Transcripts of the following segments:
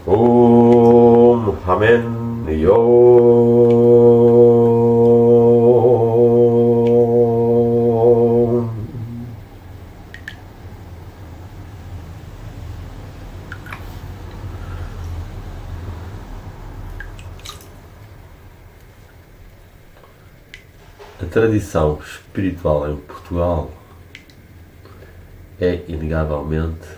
Om Amen Yom. A tradição espiritual em Portugal é, inegavelmente,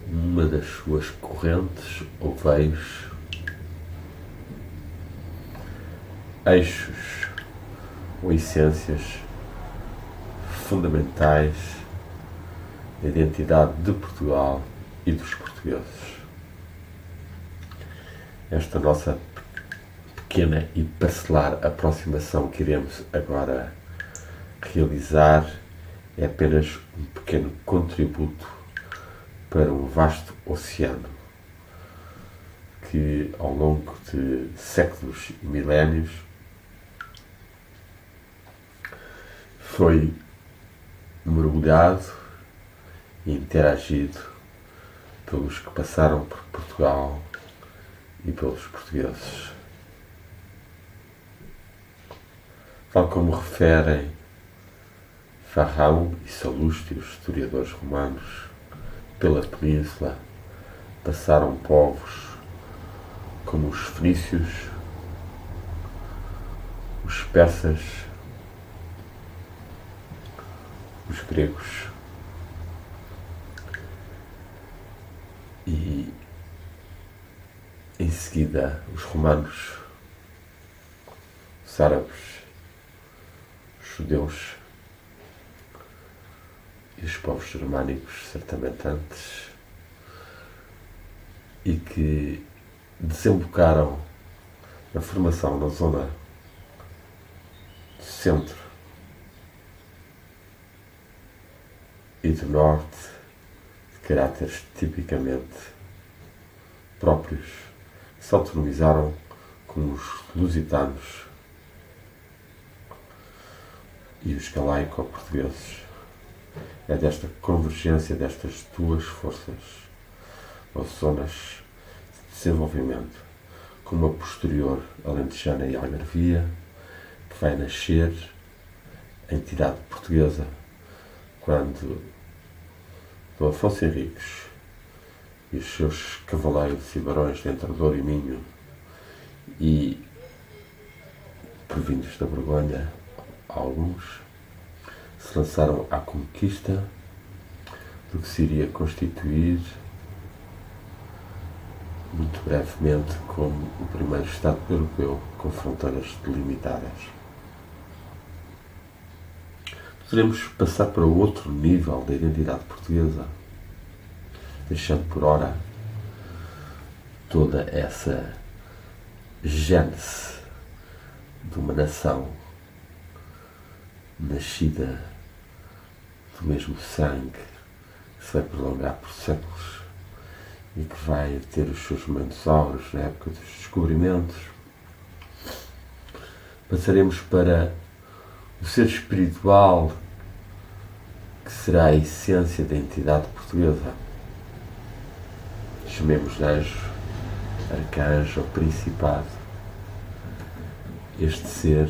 uma das suas correntes ou veios, eixos ou essências fundamentais da identidade de Portugal e dos portugueses. Esta nossa pequena e parcelar aproximação que iremos agora realizar é apenas um pequeno contributo para um vasto oceano que, ao longo de séculos e milénios, foi mergulhado e interagido pelos que passaram por Portugal e pelos portugueses. Tal como referem Varrão e Salustio, historiadores romanos, pela península passaram povos como os fenícios, os persas, os gregos e, em seguida, os romanos, os árabes, os judeus e os povos germânicos, certamente antes, e que desembocaram na formação na zona do centro e do norte, de caráteres tipicamente próprios, que se autonomizaram como os lusitanos e os galaico-portugueses. É desta convergência destas duas forças, ou zonas de desenvolvimento, como a posterior alentejana e algarvia, que vai nascer a entidade portuguesa, quando Dom Afonso Henriques e os seus cavaleiros e barões de Entre Douro e Minho, e provindos da Borgonha, alguns, se lançaram à conquista do que se iria constituir muito brevemente como o primeiro Estado europeu com fronteiras delimitadas. Poderemos passar para outro nível da identidade portuguesa, deixando por ora toda essa gênese de uma nação nascida do mesmo sangue, que se vai prolongar por séculos e que vai ter os seus momentos áureos na época dos descobrimentos. Passaremos para o ser espiritual, que será a essência da entidade portuguesa. Chamemos-lhe anjo, arcanjo ou principado. Este ser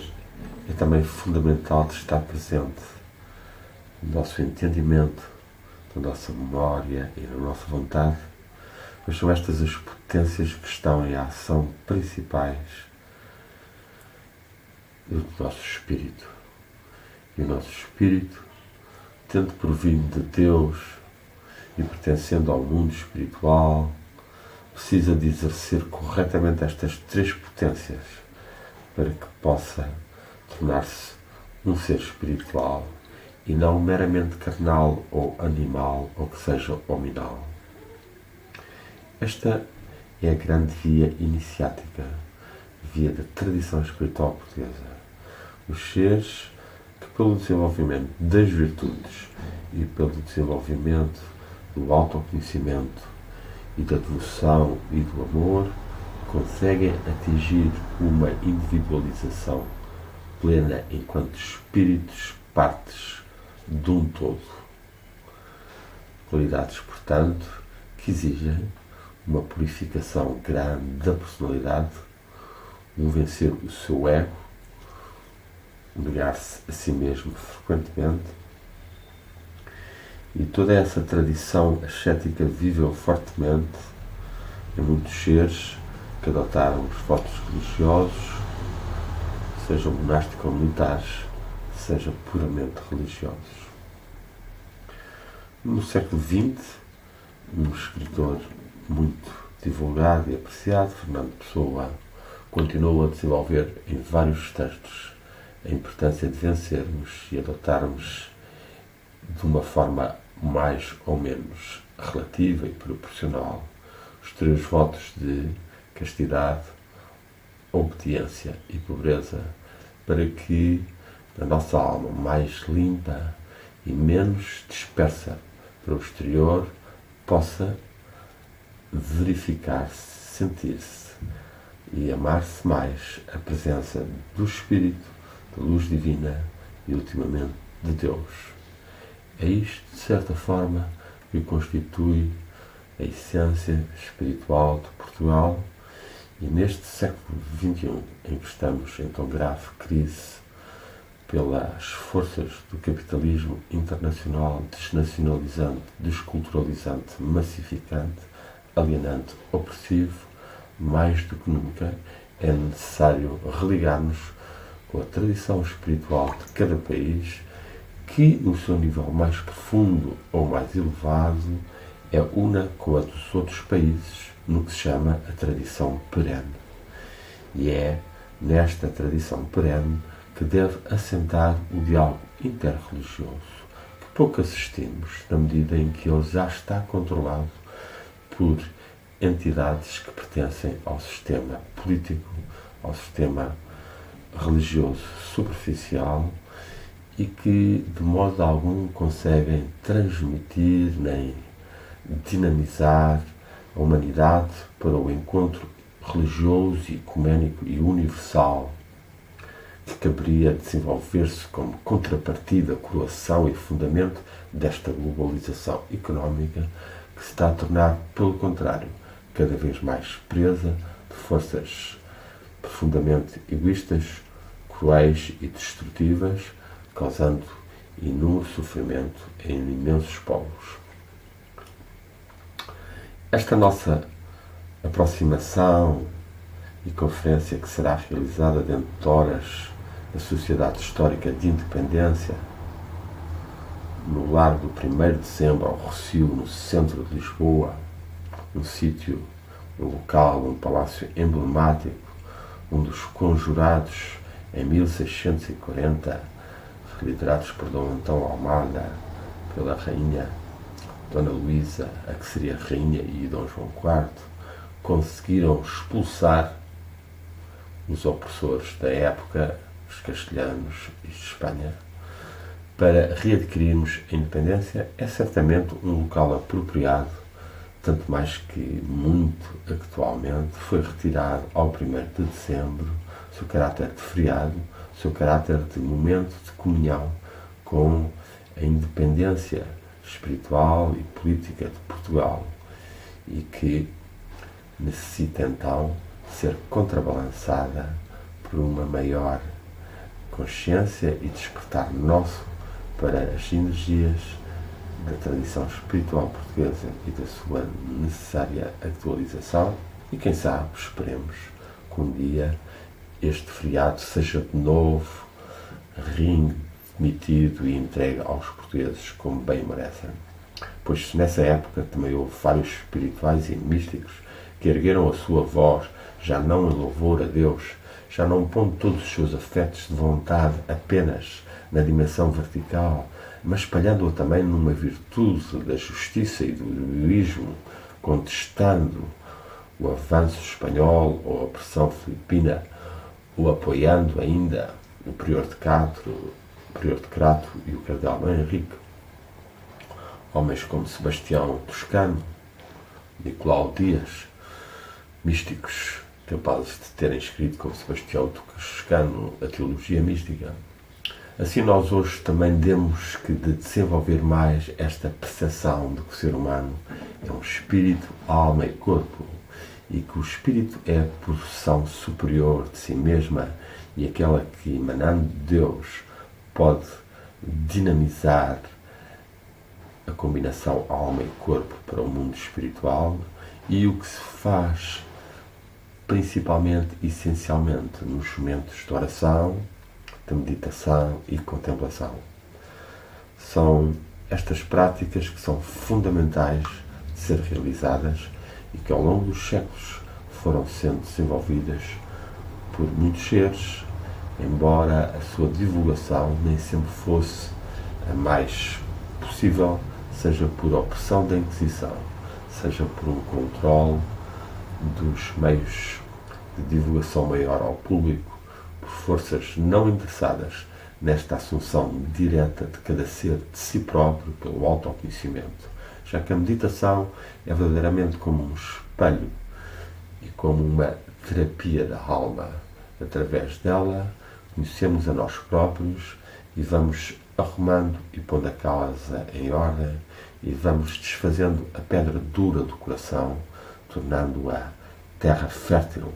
é também fundamental de estar presente no nosso entendimento, na nossa memória e na nossa vontade, mas são estas as potências que estão em ação principais do nosso espírito. E o nosso espírito, tendo provindo de Deus e pertencendo ao mundo espiritual, precisa de exercer corretamente estas três potências para que possa tornar-se um ser espiritual e não meramente carnal ou animal ou que seja hominal. Esta é a grande via iniciática, via da tradição espiritual portuguesa. Os seres que, pelo desenvolvimento das virtudes e pelo desenvolvimento do autoconhecimento e da devoção e do amor, conseguem atingir uma individualização plena enquanto espíritos partes de um todo. Qualidades, portanto, que exigem uma purificação grande da personalidade, um vencer o seu ego, negar-se a si mesmo frequentemente. E toda essa tradição ascética viveu fortemente em muitos seres que adotaram os votos religiosos, sejam monásticos ou militares, sejam puramente religiosos. No século XX, um escritor muito divulgado e apreciado, Fernando Pessoa, continuou a desenvolver em vários textos a importância de vencermos e adotarmos de uma forma mais ou menos relativa e proporcional os três votos de castidade, obediência e pobreza, para que a nossa alma mais limpa e menos dispersa para o exterior possa verificar-se, sentir-se e amar-se mais a presença do Espírito, da luz divina e, ultimamente, de Deus. É isto, de certa forma, que constitui a essência espiritual de Portugal, e neste século XXI, em que estamos em tão grave crise pelas forças do capitalismo internacional desnacionalizante, desculturalizante, massificante, alienante, opressivo, mais do que nunca é necessário religar-nos com a tradição espiritual de cada país, que no seu nível mais profundo ou mais elevado é una com a dos outros países no que se chama a tradição perene. E é nesta tradição perene que deve assentar o diálogo interreligioso, que pouco assistimos, na medida em que ele já está controlado por entidades que pertencem ao sistema político, ao sistema religioso superficial, e que de modo algum conseguem transmitir nem dinamizar a humanidade para o encontro religioso, ecuménico e universal que caberia desenvolver-se como contrapartida, coroação e fundamento desta globalização económica que se está a tornar, pelo contrário, cada vez mais presa de forças profundamente egoístas, cruéis e destrutivas, causando inúmero sofrimento em imensos povos. Esta nossa aproximação e conferência, que será realizada dentro de horas da Sociedade Histórica de Independência, no Largo do 1º de Dezembro, ao Rossio, no centro de Lisboa, um sítio, um local, um palácio emblemático, um dos conjurados em 1640, liderados por Dom Antão Almada, pela rainha Dona Luísa, a que seria rainha, e Dom João IV, conseguiram expulsar os opressores da época, os castelhanos e de Espanha, para readquirirmos a independência. É certamente um local apropriado, tanto mais que muito atualmente foi retirado ao 1º de Dezembro o seu caráter de feriado, o seu caráter de momento de comunhão com a independência espiritual e política de Portugal, e que necessita então ser contrabalançada por uma maior consciência e despertar nosso para as energias da tradição espiritual portuguesa e da sua necessária atualização. E quem sabe, esperemos que um dia este feriado seja de novo readmitido e entregue aos portugueses como bem merecem. Pois nessa época também houve vários espirituais e místicos que ergueram a sua voz, já não em louvor a Deus, já não pondo todos os seus afetos de vontade apenas na dimensão vertical, mas espalhando-a também numa virtude da justiça e do heroísmo, contestando o avanço espanhol ou a opressão filipina, ou apoiando ainda o prior de Crato e o cardeal Dom Henrique. Homens como Sebastião Toscano, Nicolau Dias, místicos capazes de terem escrito como Sebastião Toscano a teologia mística. Assim nós hoje também temos que desenvolver mais esta percepção de que o ser humano é um espírito, alma e corpo, e que o espírito é a porção superior de si mesma e aquela que, emanando de Deus, pode dinamizar a combinação alma e corpo para o mundo espiritual, e o que se faz principalmente, essencialmente, nos momentos de oração, de meditação e contemplação. São estas práticas que são fundamentais de ser realizadas e que ao longo dos séculos foram sendo desenvolvidas por muitos seres, embora a sua divulgação nem sempre fosse a mais possível, seja por opressão da Inquisição, seja por um controle dos meios de divulgação maior ao público, por forças não interessadas nesta assunção direta de cada ser de si próprio pelo autoconhecimento, já que a meditação é verdadeiramente como um espelho e como uma terapia da alma. Através dela conhecemos a nós próprios e vamos arrumando e pondo a casa em ordem e vamos desfazendo a pedra dura do coração, tornando-a terra fértil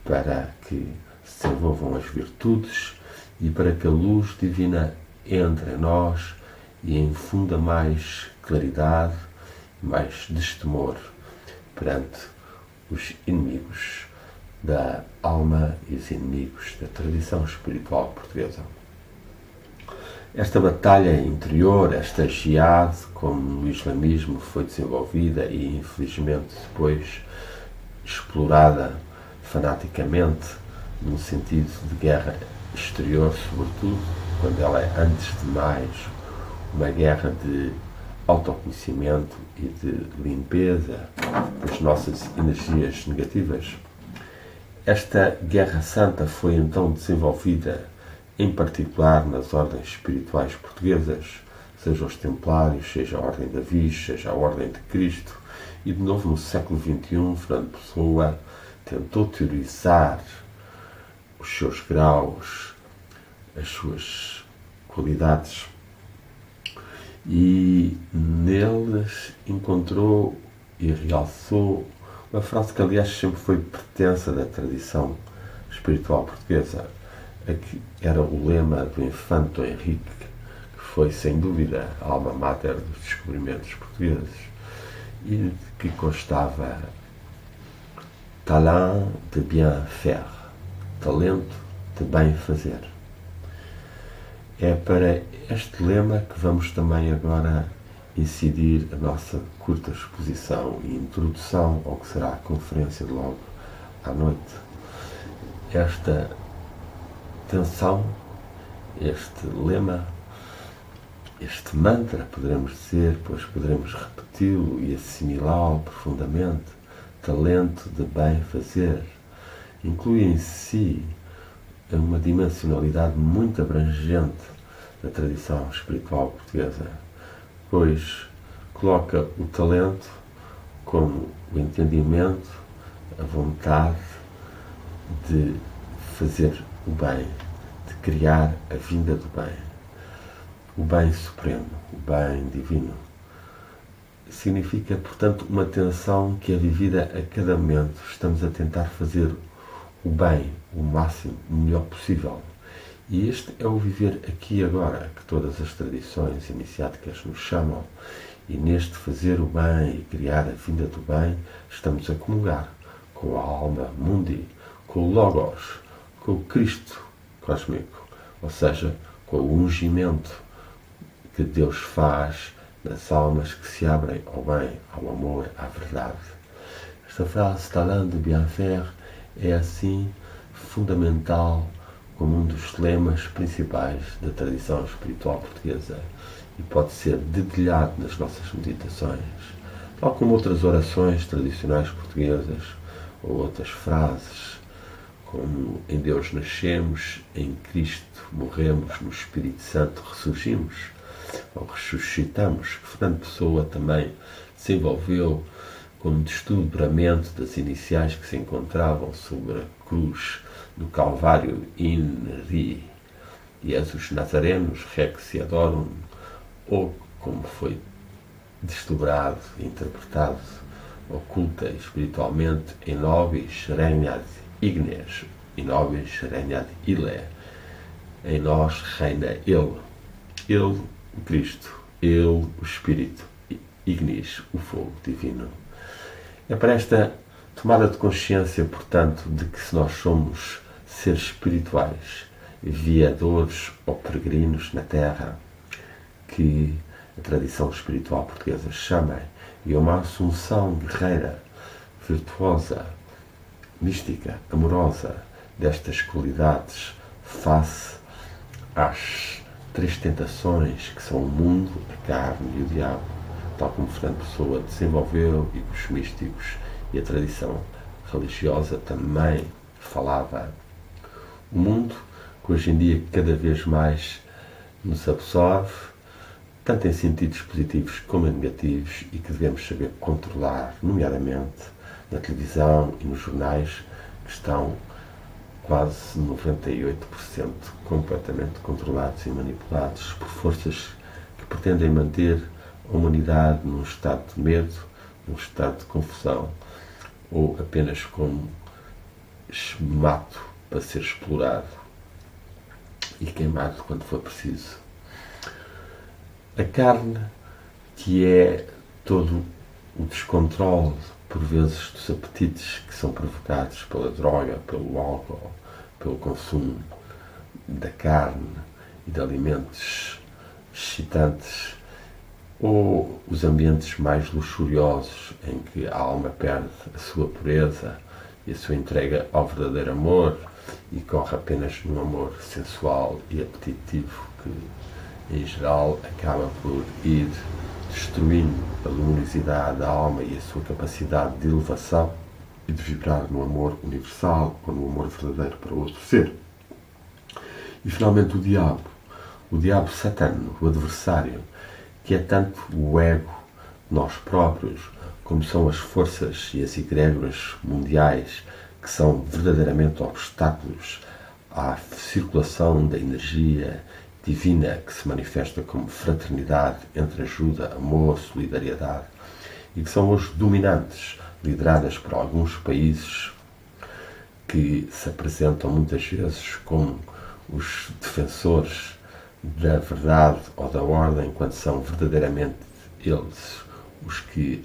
para que se desenvolvam as virtudes e para que a luz divina entre em nós e infunda mais claridade, mais destemor perante os inimigos da alma e os inimigos da tradição espiritual portuguesa. Esta batalha interior, esta jihad, como no islamismo foi desenvolvida e infelizmente depois explorada fanaticamente no sentido de guerra exterior, sobretudo, quando ela é, antes de mais, uma guerra de autoconhecimento e de limpeza das nossas energias negativas. Esta guerra santa foi então desenvolvida em particular nas ordens espirituais portuguesas, seja os Templários, seja a Ordem da Viz, seja a Ordem de Cristo, e de novo no século XXI, Fernando Pessoa tentou teorizar os seus graus, as suas qualidades, e neles encontrou e realçou uma frase que, aliás, sempre foi pertença da tradição espiritual portuguesa, que era o lema do infante Dom Henrique, que foi, sem dúvida, a alma mater dos descobrimentos portugueses, e que constava talent de bien faire, talento de bem fazer. É para este lema que vamos também agora incidir a nossa curta exposição e introdução ao que será a conferência de logo à noite. Esta tensão, este lema, este mantra, poderemos dizer, pois poderemos repeti-lo e assimilá-lo profundamente, talento de bem fazer, inclui em si uma dimensionalidade muito abrangente da tradição espiritual portuguesa, pois coloca o talento como o entendimento, a vontade de fazer o bem, de criar a vinda do bem, o bem supremo, o bem divino. Significa, portanto, uma tensão que é vivida a cada momento. Estamos a tentar fazer o bem, o máximo, o melhor possível. E este é o viver aqui e agora, que todas as tradições iniciáticas nos chamam. E neste fazer o bem e criar a vinda do bem, estamos a comungar com a alma mundi, com o Logos, com o Cristo cósmico, ou seja, com o ungimento que Deus faz nas almas que se abrem ao bem, ao amor, à verdade. Esta frase, talent de bien faire, é assim fundamental como um dos lemas principais da tradição espiritual portuguesa e pode ser dedilhado nas nossas meditações, tal como outras orações tradicionais portuguesas ou outras frases, como em Deus nascemos, em Cristo morremos, no Espírito Santo ressurgimos ou ressuscitamos, que Fernando Pessoa também desenvolveu como desdobramento das iniciais que se encontravam sobre a cruz do Calvário in ri, Jesus Nazarenos, Rex Adorum, ou como foi desdobrado, interpretado, oculta espiritualmente em nobis regnat ignes, in nobis regnat ille. Em nós reina Ele, o Cristo, Ele, o Espírito, ignis, o fogo divino. É para esta tomada de consciência, portanto, de que se nós somos seres espirituais, viadores ou peregrinos na Terra, que a tradição espiritual portuguesa chama, e uma assunção guerreira, virtuosa, mística, amorosa, destas qualidades face às três tentações que são o mundo, a carne e o diabo, tal como Fernando Pessoa desenvolveu e que os místicos e a tradição religiosa também falava. O mundo, que hoje em dia cada vez mais nos absorve, tanto em sentidos positivos como em negativos, e que devemos saber controlar, nomeadamente na televisão e nos jornais, que estão quase 98% completamente controlados e manipulados por forças que pretendem manter a humanidade num estado de medo, num estado de confusão, ou apenas como mato para ser explorado e queimado quando for preciso. A carne, que é todo o descontrole, por vezes, dos apetites que são provocados pela droga, pelo álcool, pelo consumo da carne e de alimentos excitantes, ou os ambientes mais luxuriosos em que a alma perde a sua pureza e a sua entrega ao verdadeiro amor e corre apenas num amor sensual e apetitivo que, em geral, acaba por ir destruindo a luminosidade da alma e a sua capacidade de elevação e de vibrar no amor universal ou no amor verdadeiro para o outro ser. E, finalmente, o diabo satânico, o adversário, que é tanto o ego de nós próprios, como são as forças e as egrégoras mundiais que são verdadeiramente obstáculos à circulação da energia divina que se manifesta como fraternidade entre ajuda, amor, solidariedade, e que são hoje dominantes, lideradas por alguns países que se apresentam muitas vezes como os defensores da verdade ou da ordem, quando são verdadeiramente eles os que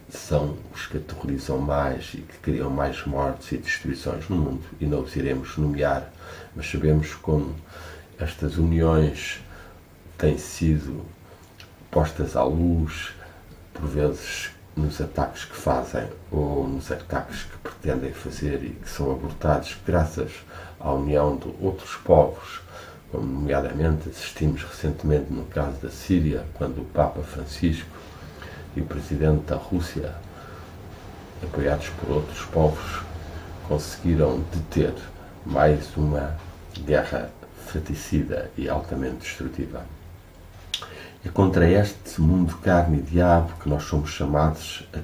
são os que aterrorizam mais e que criam mais mortes e destruições no mundo, e não os iremos nomear, mas sabemos como estas uniões têm sido postas à luz, por vezes nos ataques que fazem ou nos ataques que pretendem fazer e que são abortados graças à união de outros povos, como nomeadamente assistimos recentemente no caso da Síria, quando o Papa Francisco e o Presidente da Rússia, apoiados por outros povos, conseguiram deter mais uma guerra fratricida e altamente destrutiva. É contra este mundo carne e diabo que nós somos chamados a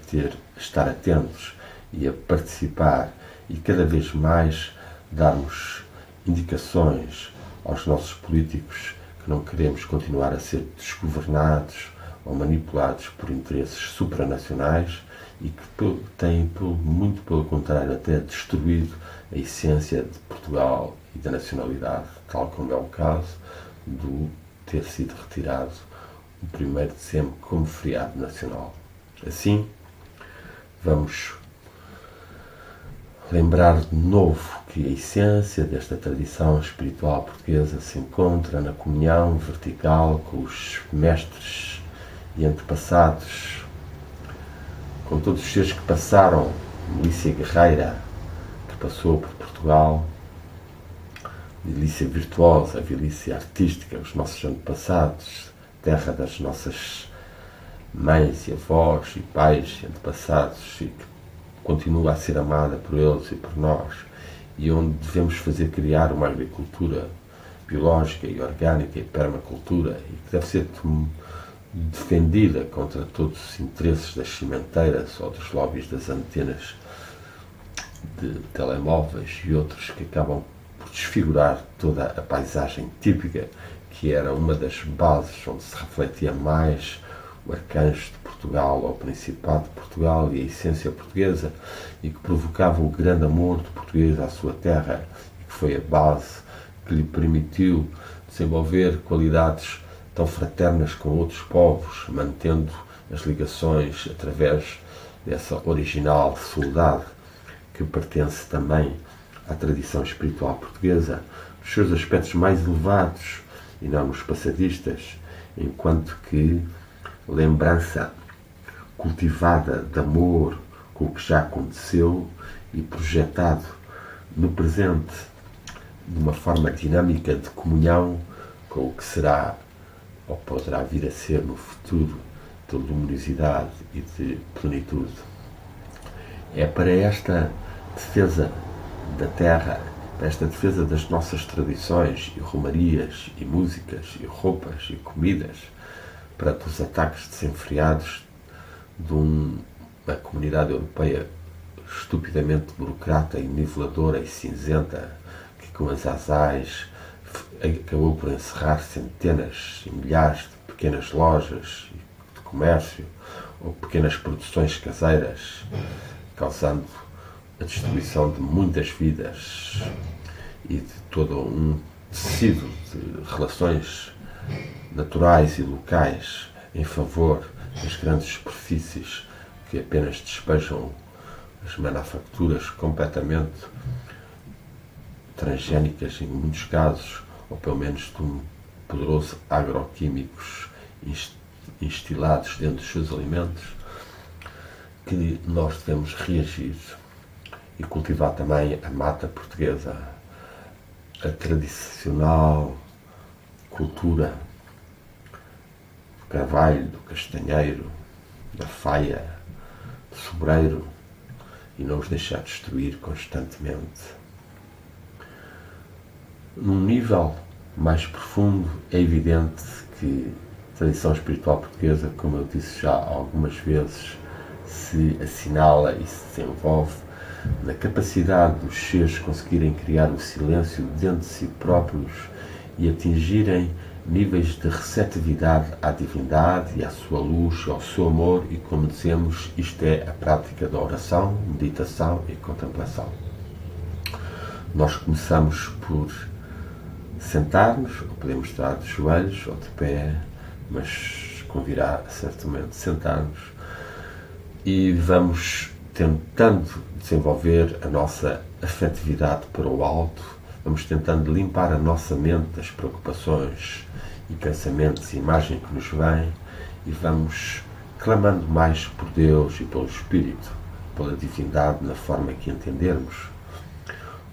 estar atentos e a participar e cada vez mais darmos indicações aos nossos políticos que não queremos continuar a ser desgovernados ou manipulados por interesses supranacionais e que têm, muito pelo contrário, até destruído a essência de Portugal e da nacionalidade, tal como é o caso do ter sido retirado o 1º de dezembro como feriado nacional. Assim, vamos lembrar de novo que a essência desta tradição espiritual portuguesa se encontra na comunhão vertical com os mestres e antepassados, com todos os seres que passaram, milícia guerreira que passou por Portugal, milícia virtuosa, milícia artística, os nossos antepassados, terra das nossas mães e avós e pais e antepassados, e que continua a ser amada por eles e por nós, e onde devemos fazer criar uma agricultura biológica e orgânica e permacultura, e que deve ser defendida contra todos os interesses das cimenteiras ou dos lobbies das antenas de telemóveis e outros que acabam por desfigurar toda a paisagem típica, que era uma das bases onde se refletia mais o arcanjo de Portugal ao Principado de Portugal e a essência portuguesa, e que provocava o grande amor do português à sua terra, e que foi a base que lhe permitiu desenvolver qualidades tão fraternas com outros povos, mantendo as ligações através dessa original saudade que pertence também à tradição espiritual portuguesa, nos seus aspectos mais elevados e não nos passadistas, enquanto que lembrança cultivada de amor com o que já aconteceu e projetado no presente de uma forma dinâmica de comunhão com o que será ou poderá vir a ser no futuro de luminosidade e de plenitude. É para esta defesa da terra, para esta defesa das nossas tradições e romarias e músicas e roupas e comidas, perante os ataques desenfreados de uma comunidade europeia estupidamente burocrata e niveladora e cinzenta, que com as azais acabou por encerrar centenas e milhares de pequenas lojas de comércio ou pequenas produções caseiras, causando a destruição de muitas vidas e de todo um tecido de relações naturais e locais em favor das grandes superfícies que apenas despejam as manufaturas completamente transgénicas em muitos casos, ou pelo menos de um poderoso agroquímicos instilados dentro dos seus alimentos, que nós devemos reagir e cultivar também a mata portuguesa, a tradicional cultura do carvalho, do castanheiro, da faia, do sobreiro, e não os deixar destruir constantemente. Num nível mais profundo, é evidente que a tradição espiritual portuguesa, como eu disse já algumas vezes, se assinala e se desenvolve na capacidade dos seres conseguirem criar o silêncio dentro de si próprios e atingirem níveis de receptividade à divindade e à sua luz e ao seu amor, e como dizemos, isto é a prática da oração, meditação e contemplação. Nós começamos por sentar-nos, ou podemos estar de joelhos ou de pé, mas convirá certamente sentar-nos, e vamos tentando desenvolver a nossa afetividade para o alto, vamos tentando limpar a nossa mente das preocupações e pensamentos e imagem que nos vêm, e vamos clamando mais por Deus e pelo Espírito, pela divindade na forma que entendermos,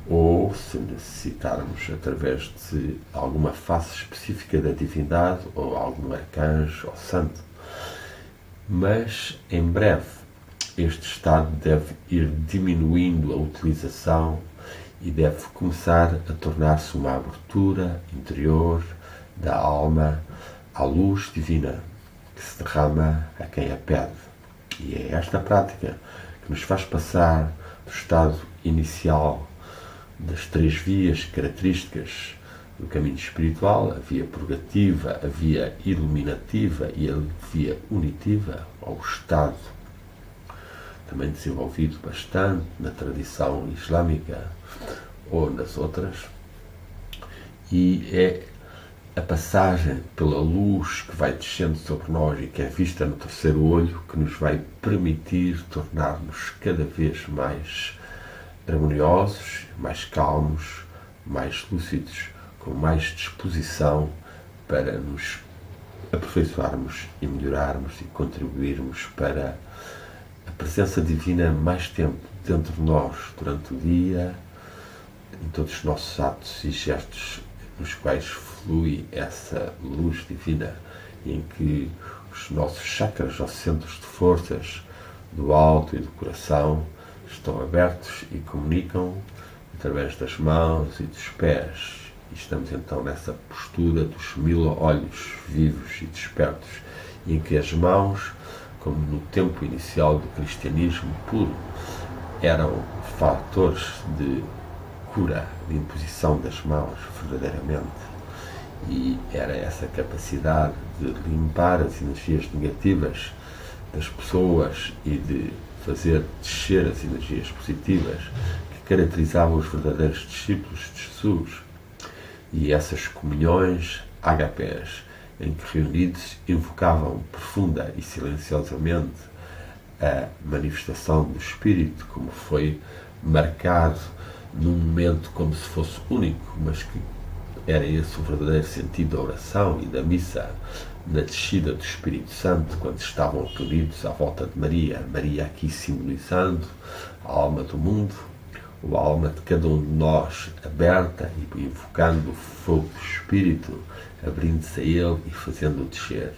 ou se necessitarmos através de alguma face específica da divindade ou algum arcanjo ou santo. Mas em breve este estado deve ir diminuindo a utilização e deve começar a tornar-se uma abertura interior da alma à luz divina que se derrama a quem a pede. E é esta prática que nos faz passar do estado inicial das três vias características do caminho espiritual, a via purgativa, a via iluminativa e a via unitiva, ao estado também desenvolvido bastante na tradição islâmica ou nas outras, e é a passagem pela luz que vai descendo sobre nós e que é vista no terceiro olho que nos vai permitir tornar-nos cada vez mais harmoniosos, mais calmos, mais lúcidos, com mais disposição para nos aperfeiçoarmos e melhorarmos e contribuirmos para a presença divina mais tempo dentro de nós, durante o dia, em todos os nossos atos e gestos nos quais flui essa luz divina, em que os nossos chakras, ou centros de forças do alto e do coração, estão abertos e comunicam através das mãos e dos pés. E estamos então nessa postura dos 1000 olhos vivos e despertos, em que as mãos, como no tempo inicial do cristianismo puro, eram fatores de cura, de imposição das mãos, verdadeiramente. E era essa capacidade de limpar as energias negativas das pessoas e de fazer descer as energias positivas que caracterizavam os verdadeiros discípulos de Jesus. E essas comunhões, HPs, em que reunidos invocavam profunda e silenciosamente a manifestação do Espírito, como foi marcado num momento como se fosse único, mas que era esse o verdadeiro sentido da oração e da missa, na descida do Espírito Santo, quando estavam reunidos à volta de Maria, Maria aqui simbolizando a alma do mundo, ou a alma de cada um de nós aberta e invocando o fogo do Espírito, abrindo-se a ele e fazendo-o descer.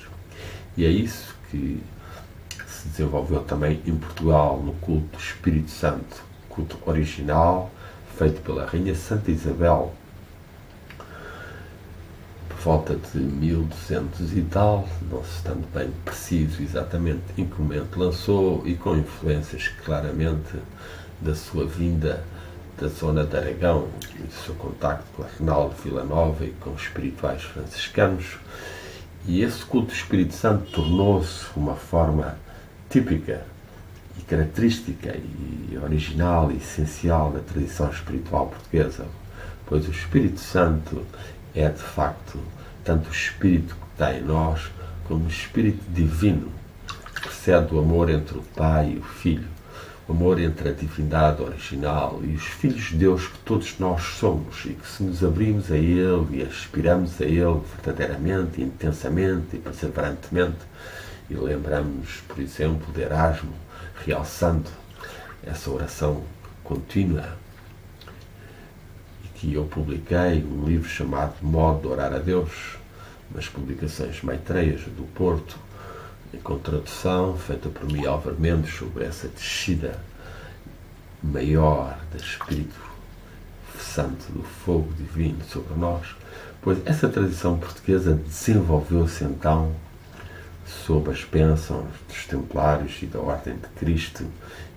E é isso que se desenvolveu também em Portugal no culto do Espírito Santo, culto original, feito pela Rainha Santa Isabel, por volta de 1200 e tal, não se estando bem preciso exatamente em que momento lançou, e com influências claramente da sua vinda da zona de Aragão e do seu contacto com Arnaldo Villanova e com espirituais franciscanos. E esse culto do Espírito Santo tornou-se uma forma típica e característica e original e essencial da tradição espiritual portuguesa, pois o Espírito Santo é, de facto, tanto o Espírito que está em nós, como o Espírito divino, que precede o amor entre o Pai e o Filho, o amor entre a divindade original e os filhos de Deus que todos nós somos, e que se nos abrimos a Ele e aspiramos a Ele verdadeiramente, intensamente e perseverantemente, e lembramos, por exemplo, de Erasmo, realçando essa oração contínua, e que eu publiquei um livro chamado Modo de Orar a Deus, nas publicações Maitreias do Porto, com tradução feita por mim, Álvaro Mendes, sobre essa descida maior do Espírito Santo, do fogo divino sobre nós, pois essa tradição portuguesa desenvolveu-se então sob as bênçãos dos Templários e da Ordem de Cristo,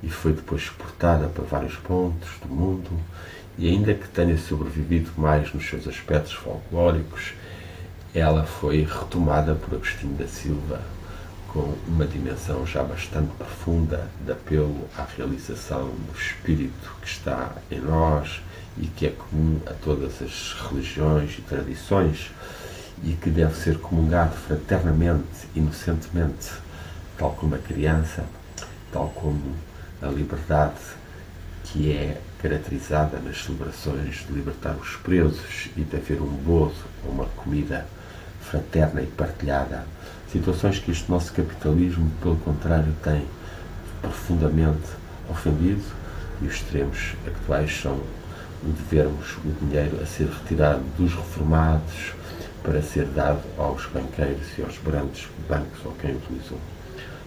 e foi depois exportada para vários pontos do mundo, e ainda que tenha sobrevivido mais nos seus aspectos folclóricos, ela foi retomada por Agostinho da Silva com uma dimensão já bastante profunda de apelo à realização do Espírito que está em nós e que é comum a todas as religiões e tradições, e que deve ser comungado fraternamente, inocentemente, tal como a criança, tal como a liberdade que é caracterizada nas celebrações de libertar os presos e de haver um bozo ou uma comida fraterna e partilhada. Situações que este nosso capitalismo, pelo contrário, tem profundamente ofendido, e os extremos atuais são o de vermos o dinheiro a ser retirado dos reformados para ser dado aos banqueiros e aos grandes bancos ou quem utilizou.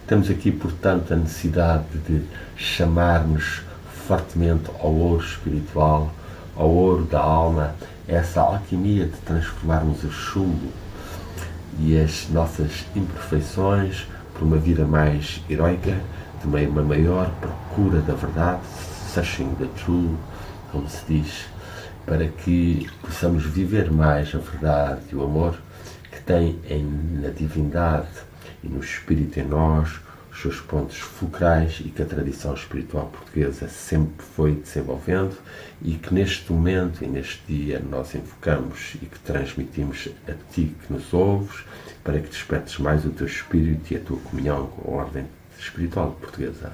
Temos aqui, portanto, a necessidade de chamar-nos fortemente ao ouro espiritual, ao ouro da alma, essa alquimia de transformarmos o chumbo e as nossas imperfeições por uma vida mais heroica, de uma maior procura da verdade, searching the truth, como se diz, para que possamos viver mais a verdade e o amor que tem na divindade e no Espírito em nós os seus pontos fulcrais, e que a tradição espiritual portuguesa sempre foi desenvolvendo, e que neste momento e neste dia nós invocamos e que transmitimos a ti que nos ouves, para que despertes mais o teu espírito e a tua comunhão com a ordem espiritual portuguesa.